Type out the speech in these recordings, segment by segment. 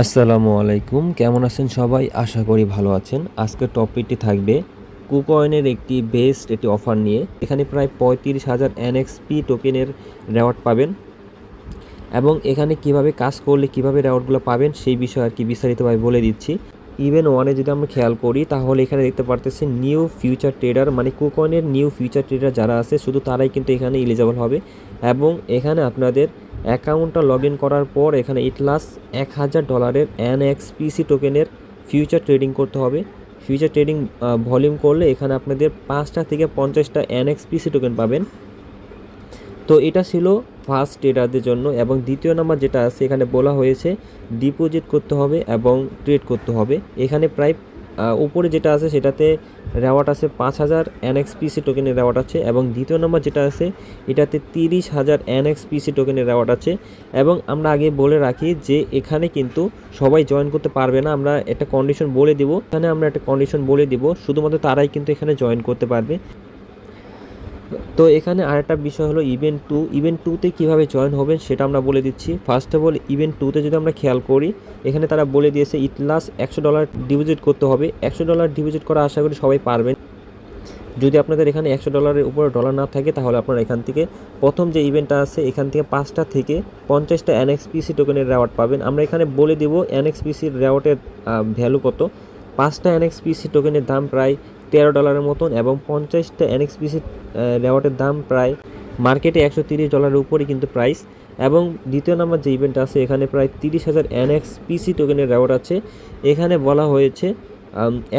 আসসালামু আলাইকুম, কেমন আছেন সবাই? আশা করি ভালো আছেন। আজকের টপিকটি থাকবে কুকয়েনের একটি অফার নিয়ে। এখানে প্রায় 35,000 এনএক্সপি টোকেনের রেওয়ার্ড পাবেন এবং এখানে কিভাবে কাজ করলে কিভাবে রেওয়ার্ডগুলো পাবেন সেই বিষয়ে বিস্তারিতভাবে বলে দিচ্ছি। ইভেন ওয়ানে যদি আমরা খেয়াল করি তাহলে এখানে দেখতে পারতেছেন নিউ ফিউচার ট্রেডার, মানে কুকয়েনের নিউ ফিউচার ট্রেডার যারা আছে শুধু তারাই কিন্তু এখানে এলিজেবল হবে এবং এখানে আপনাদের অ্যাকাউন্টটা লগ ইন করার পর এখানে ইটলাস $1,000 এনএক্সপিসি টোকেনের ফিউচার ট্রেডিং করতে হবে। ফিউচার ট্রেডিং ভলিউম করলে এখানে আপনাদের 5টা থেকে 50টা এনএক্সপিসি টোকেন পাবেন। তো এটা ছিল ফার্স্ট ট্রেডারদের জন্য এবং দ্বিতীয় নাম্বার যেটা আছে এখানে বলা হয়েছে ডিপোজিট করতে হবে এবং ট্রেড করতে হবে। এখানে প্রায় উপরে যেটা আছে সেটাতে রেওয়ার্ড আছে 5,000 এনএক্সপিসি টোকেনের রেওয়ার্ড আছে এবং দ্বিতীয় নম্বর যেটা আছে এটাতে 30,000 এনএক্সপিসি টোকেনের রেওয়ার্ড আছে। এবং আমরা আগে বলে রাখি যে এখানে কিন্তু সবাই জয়েন করতে পারবে না, আমরা একটা কন্ডিশন বলে দিব। এখানে আমরা একটা কন্ডিশন বলে দিব, শুধুমাত্র তারাই কিন্তু এখানে জয়েন করতে পারবে। তো এখানে আরেকটা বিষয় হলো ইভেন্ট টুতে কীভাবে জয়েন হবেন সেটা আমরা বলে দিচ্ছি। ফার্স্ট অফ অল ইভেন্ট টুতে যদি আমরা খেয়াল করি এখানে তারা বলে দিয়েছে ইটলাস $100 ডিপোজিট করতে হবে। $100 ডিপোজিট করা আশা করি সবাই পারবেন। যদি আপনাদের এখানে $100 উপরে ডলার না থাকে তাহলে আপনারা এখান থেকে প্রথম যে ইভেন্টটা আছে এখান থেকে 5টা থেকে 50টা এনএক্সপিসি টোকেনের রেওয়ার্ড পাবেন। আমরা এখানে বলে দেব এনএক্সপিসির রেওয়ার্ডের ভ্যালু কত। 5টা এনএক্সপিসি টোকেনের দাম প্রায় $13 মতন এবং 50টা এনএক্সপিসি রেওয়ার্ডের দাম প্রায় মার্কেটে $130 উপরে কিন্তু প্রাইস। এবং দ্বিতীয় নাম্বার যে ইভেন্ট আছে এখানে প্রায় 30,000 এনএক্সপিসি টোকেনের রেওয়ার্ড আছে। এখানে বলা হয়েছে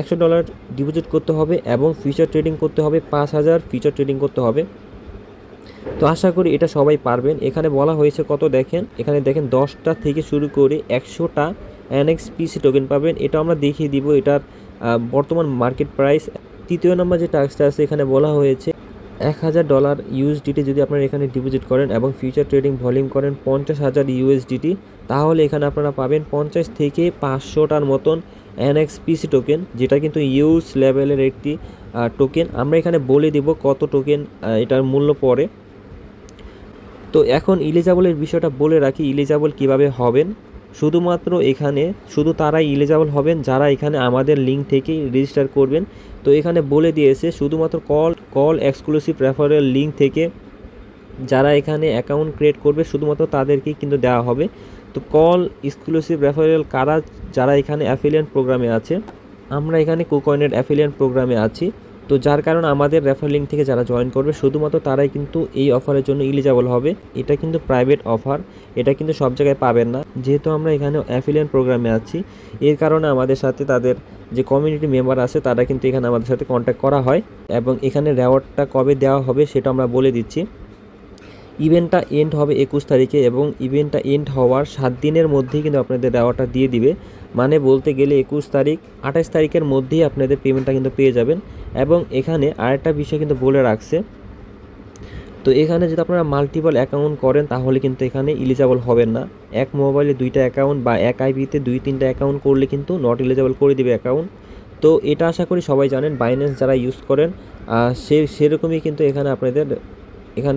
$100 ডিপোজিট করতে হবে এবং ফিউচার ট্রেডিং করতে হবে 5,000 ফিউচার ট্রেডিং করতে হবে। তো আশা করি এটা সবাই পারবেন। এখানে বলা হয়েছে কত দেখেন, এখানে দেখেন 10টা থেকে শুরু করে 100টা এনএক্সপিসি টোকেন পাবেন। এটা আমরা দেখিয়ে দিব এটার বর্তমান মার্কেট প্রাইস। তৃতীয় নম্বর যে টাস্কটা আছে এখানে বলা হয়েছে $1,000 ইউএসডিটি যদি আপনারা এখানে ডিপোজিট করেন এবং ফিউচার ট্রেডিং ভলিউম করেন 50,000 ইউএসডিটি, তাহলে এখানে আপনারা পাবেন 50 থেকে 500টার মতন এনএক্সপিসি টোকেন, যেটা কিন্তু ইউজ লেভেলের একটি টোকেন। আমরা এখানে বলে দিব কত টোকেন এটার মূল্য পড়ে। তো এখন ইলিজিবলের বিষয়টা বলে রাখি, ইলিজিবল কিভাবে হবেন। শুধুমাত্র এখানে শুধু তারাই ইলিজিবল হবেন যারা এখানে আমাদের লিঙ্ক থেকেই রেজিস্টার করবেন। তো এখানে বলে দিয়েছে শুধুমাত্র কল এক্সক্লুসিভ রেফারেল লিঙ্ক থেকে যারা এখানে অ্যাকাউন্ট ক্রিয়েট করবে শুধুমাত্র তাদেরকেই কিন্তু দেওয়া হবে। তো কল এক্সক্লুসিভ রেফারেল কারা, যারা এখানে অ্যাফিলিয়েট প্রোগ্রামে আছে। আমরা এখানে কুকয়েনের অ্যাফিলিয়েট প্রোগ্রামে আছি, তো যার কারণে আমাদের রেফার লিঙ্ক থেকে যারা জয়েন করবে শুধুমাত্র তারাই কিন্তু এই অফারের জন্য এলিজিবল হবে। এটা কিন্তু প্রাইভেট অফার, এটা কিন্তু সব জায়গায় পাবেন না। যেহেতু আমরা এখানে অ্যাফিলিয়েট প্রোগ্রামে আছি এর কারণে আমাদের সাথে তাদের যে কমিউনিটি মেম্বার আছে তারা কিন্তু এখানে আমাদের সাথে কন্ট্যাক্ট করা হয় এবং এখানে রেওয়ার্ডটা কবে দেওয়া হবে সেটা আমরা বলে দিচ্ছি। ইভেন্টটা এন্ড হবে 21 তারিখে এবং ইভেন্টটা এন্ড হওয়ার 7 দিনের মধ্যেই কিন্তু আপনাদের রেওয়ার্ডটা দিয়ে দিবে। মানে বলতে গেলে 21 তারিখ 28 তারিখের মধ্যেই আপনাদের পেমেন্টটা কিন্তু পেয়ে যাবেন। এবং এখানে আরেকটা বিষয় কিন্তু বলে রাখছে, তো এখানে যদি আপনারা মাল্টিপল অ্যাকাউন্ট করেন তাহলে কিন্তু এখানে এলিজিবল হবেন না। এক মোবাইলে 2টা অ্যাকাউন্ট বা এক আইপিতে 2-3টা অ্যাকাউন্ট করলে কিন্তু নট এলিজিবল করে দিবে অ্যাকাউন্ট। তো এটা আশা করি সবাই জানেন, বাইন্যান্স যারা ইউজ করেন সেরকমই কিন্তু এখানে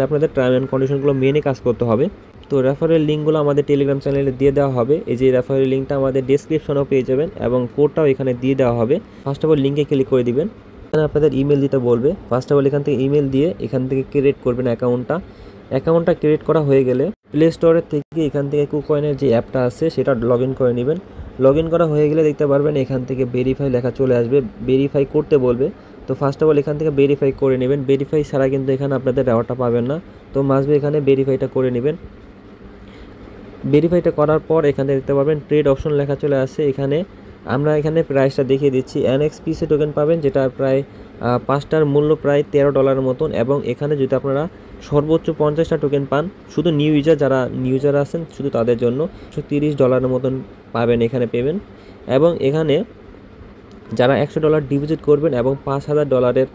আপনাদের টার্ম অ্যান্ড কন্ডিশনগুলো মেনে কাজ করতে হবে। তো রেফারেল লিঙ্কগুলো আমাদের টেলিগ্রাম চ্যানেলে দিয়ে দেওয়া হবে। এই যে রেফারেল লিঙ্কটা আমাদের ডেসক্রিপশনেও পেয়ে যাবেন এবং কোডটাও এখানে দিয়ে দেওয়া হবে। ফার্স্ট অফ অল লিঙ্কে ক্লিক করে দিবেন, এখানে আপনাদের ইমেল দিতে বলবে। ফার্স্ট অফ অল এখান থেকে ইমেল দিয়ে এখান থেকে ক্রিয়েট করবেন অ্যাকাউন্টটা ক্রিয়েট করা হয়ে গেলে প্লে স্টোরের থেকে এখান থেকে কুকয়েনের যে অ্যাপটা আছে সেটা লগ ইন করে নেবেন। লগ ইন করা হয়ে গেলে দেখতে পারবেন এখান থেকে ভেরিফাই লেখা চলে আসবে, ভেরিফাই করতে বলবে। তো ফার্স্ট অফ অল এখান থেকে ভেরিফাই করে নেবেন। ভেরিফাই ছাড়া কিন্তু এখানে আপনাদের রেওয়ার্ডটা পাবেন না, তো মাস্ট বি এখানে ভেরিফাইটা করে নেবেন। ভেরিফাইটা করার পর এখানে দেখতে পাবেন ট্রেড অপশন লেখা চলে আসছে। আমরা এখানে প্রাইসটা দেখিয়ে দিচ্ছি। এনএক্সপিসি টোকেন পাবেন যেটা প্রায় 5টার মূল্য প্রায় $13 মতন এবং এখানে যদি আপনারা সর্বোচ্চ 50টা টোকেন পান, শুধু নিউ ইউজার আছেন শুধু তাদের জন্য $130 মতন পাবেন এখানে পেমেন্ট। এবং এখানে যারা $100 ডিপোজিট করবেন এবং $5,000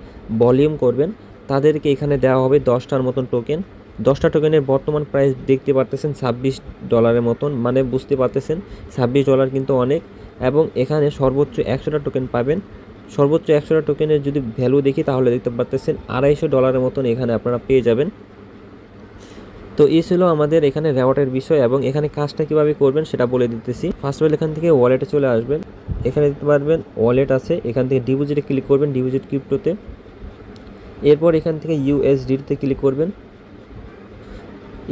ভলিউম করবেন তাদেরকে এখানে দেওয়া হবে 10টার মতন টোকেন। 10টা টোকেনের বর্তমান প্রাইস দেখতে পারতেছেন $26 মতন, মানে বুঝতে পারতেছেন $26 কিন্তু অনেক। এবং এখানে সর্বোচ্চ 100টা টোকেন পাবেন। সর্বোচ্চ 100টা টোকেনের যদি ভ্যালু দেখি তাহলে দেখতে পারতেছেন $250 মতন এখানে আপনারা পেয়ে যাবেন। তো এই ছিল আমাদের এখানে রেওয়ার্ডের বিষয় এবং এখানে কাজটা কিভাবে করবেন সেটা বলে দিতেছি। ফার্স্ট অফ অল এখান থেকে ওয়ালেটে চলে আসবেন, এখানে দিতে পারবেন ওয়ালেট আছে, এখান থেকে ডিপোজিটে ক্লিক করবেন, ডিপোজিট ক্রিপ্টোতে। এরপর এখান থেকে ইউএসডিতে ক্লিক করবেন,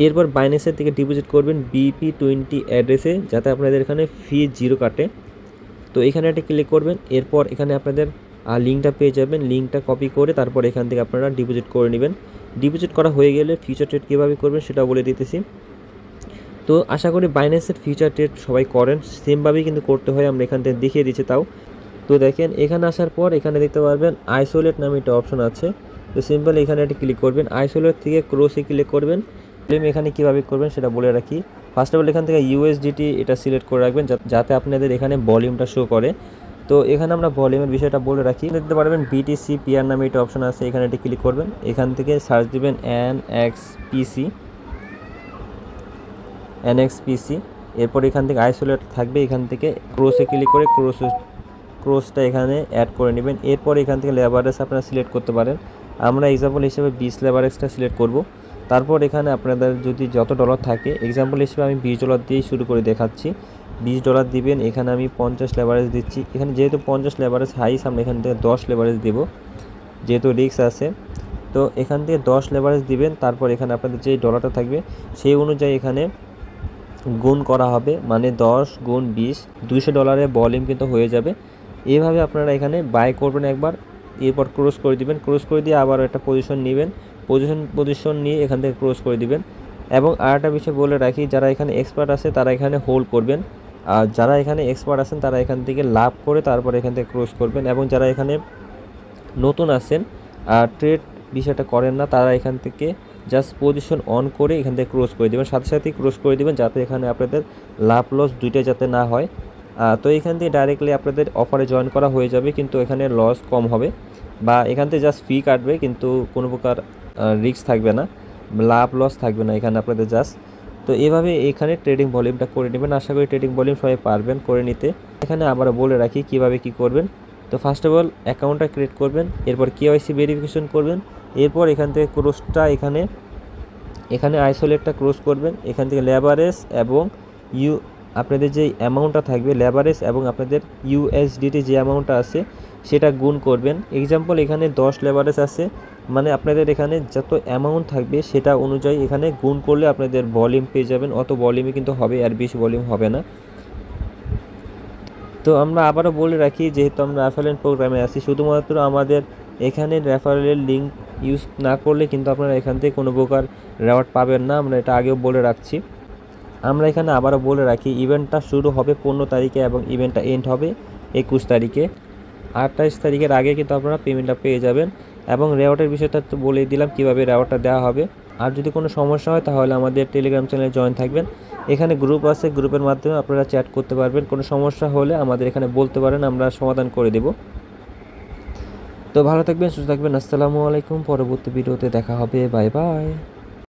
এরপর বাইন্যান্সের থেকে ডিপোজিট করবেন BP20 অ্যাড্রেসে, যাতে আপনাদের এখানে ফি 0 কাটে। তো এখানে একটা ক্লিক করবেন, এরপর এখানে আপনাদের লিঙ্কটা পেয়ে যাবেন, লিঙ্কটা কপি করে তারপর এখান থেকে আপনারা ডিপোজিট করে নেবেন। ডিপোজিট করা হয়ে গেলে ফিউচার ট্রেড কীভাবে করবেন সেটা বলে দিতেছি। তো আশা করি বাইন্যান্সের ফিউচার ট্রেড সবাই করেন, সেমভাবেই কিন্তু করতে হয়, আমরা এখান থেকে দেখিয়ে দিচ্ছি তাও। তো দেখেন এখানে আসার পর এখানে দেখতে পারবেন আইসোলেট নামে একটা অপশন আছে। তো সিম্পল এখানে একটা ক্লিক করবেন, আইসোলেট থেকে ক্রসে ক্লিক করবেন। এখানে কীভাবে করবেন সেটা বলে রাখি। ফার্স্ট অফ অল এখান থেকে ইউএসডিটি এটা সিলেক্ট করে রাখবেন, যাতে আপনাদের এখানে ভলিউমটা শো করে। তো এখানে আমরা ভলিউমের বিষয়টা বলে রাখি। দেখতে পারবেন বিটিসি পিআর নামে একটা অপশন আছে, এখানে এটি ক্লিক করবেন, এখান থেকে সার্চ দিবেন এনএক্সপিসি। এরপর এখান থেকে আইসোলেট থাকবে, এখান থেকে ক্রসে ক্লিক করে ক্রসটা এখানে অ্যাড করে নেবেন। এরপর এখান থেকে লেভারেজ আপনারা সিলেক্ট করতে পারেন, আমরা এক্সাম্পল হিসেবে 20 লেভারেজটা সিলেক্ট করব। তারপর এখানে আপনাদের যদি যত ডলার থাকে, এক্সাম্পল হিসেবে আমি $20 দিয়েই শুরু করে দেখাচ্ছি। $20 দিবেন, এখানে আমি 50 লেভারেজ দিচ্ছি। এখানে যেহেতু 50 লেভারেজ হাইস, আমরা এখান থেকে 10 লেভারেজ দেব, যেহেতু রিস্ক আছে। তো এখান থেকে 10 লেভারেজ দিবেন, তারপর এখানে আপনাদের যে ডলারটা থাকবে সেই অনুযায়ী এখানে গুণ করা হবে, মানে 10 গুণ 20, $200 ভলিউম কিন্তু হয়ে যাবে। এইভাবে আপনারা এখানে বাই করবেন একবার, এরপর ক্রস করে দিবেন, ক্রস করে দিয়ে আবার একটা পজিশন নেবেন, পজিশন নিয়ে এখান থেকে ক্রস করে দিবেন। এবং আরেকটা বিষয় বলে রাখি, যারা এখানে এক্সপার্ট আছে তারা এখানে হোল্ড করবেন, আর যারা এখানে এক্সপার্ট আছেন তারা এখান থেকে লাভ করে তারপর এখান থেকে ক্রস করবেন। এবং যারা এখানে নতুন আছেন আর ট্রেড বিষয়টা করেন না, তারা এখান থেকে জাস্ট পজিশন অন করে এখান থেকে ক্রস করে দেবেন, সাথে সাথেই ক্রস করে দেবেন, যাতে এখানে আপনাদের লাভ লস দুইটাই যাতে না হয়। তো এখান থেকে ডাইরেক্টলি আপনাদের অফারে জয়েন করা হয়ে যাবে, কিন্তু এখানে লস কম হবে, বা এখান থেকে জাস্ট ফি কাটবে, কিন্তু কোনো প্রকার রিস্ক থাকবে না, লাভ লস থাকবে না এখানে আপনাদের জাস্ট। তো এভাবে এখানে ট্রেডিং ভলিউমটা করে নেবেন। আশা করি ট্রেডিং ভলিউম সবাই পারবেন করে নিতে। এখানে আবারও বলে রাখি কিভাবে কি করবেন। তো ফার্স্ট অফ অল অ্যাকাউন্টটা ক্রিয়েট করবেন, এরপর কেওয়াইসি ভেরিফিকেশন করবেন, এরপর এখান থেকে ক্রসটা এখানে আইসোলেটটা ক্রস করবেন, এখান থেকে লেভারেজ এবং আপনাদের যে অ্যামাউন্টটা থাকবে লেভারেজ এবং আপনাদের ইউএসডিটি যে অ্যামাউন্টটা আছে সেটা গুণ করবেন। এক্সাম্পল এখানে 10 লেভারেজ আছে, মানে আপনাদের এখানে যত অ্যামাউন্ট থাকবে সেটা অনুযায়ী এখানে গুণ করলে আপনাদের ভলিউম পেয়ে যাবেন। অত ভলিউমই কিন্তু হবে, আর বেশি ভলিউম হবে না। তো আমরা আবারও বলে রাখি, যেহেতু আমরা অ্যাফিলিয়েট প্রোগ্রামে আছি, শুধুমাত্র আমাদের এখানে রেফারেলের লিঙ্ক ইউজ না করলে কিন্তু আপনারা এখান থেকে কোনো প্রকার রেওয়ার্ড পাবেন না, আমরা এটা আগেও বলে রাখছি। আমরা এখানে আবারও বলে রাখি, ইভেন্টটা শুরু হবে 15 তারিখে এবং ইভেন্টটা এন্ড হবে 21 তারিখে। 28 তারিখের আগে কিন্তু আপনারা পেমেন্টটা পেয়ে যাবেন। এবং রেওয়ার্ডের বিষয়টা তো বলেই দিলাম কীভাবে রেওয়ার্ডটা দেওয়া হবে। আর যদি কোনো সমস্যা হয় তাহলে আমাদের টেলিগ্রাম চ্যানেলে জয়েন থাকবেন, এখানে গ্রুপ আছে, গ্রুপের মাধ্যমে আপনারা চ্যাট করতে পারবেন। কোনো সমস্যা হলে আমাদের এখানে বলতে পারেন, আমরা সমাধান করে দেব। তো ভালো থাকবেন, সুস্থ থাকবেন, আসসালামু আলাইকুম। পরবর্তী ভিডিওতে দেখা হবে, বাই বাই।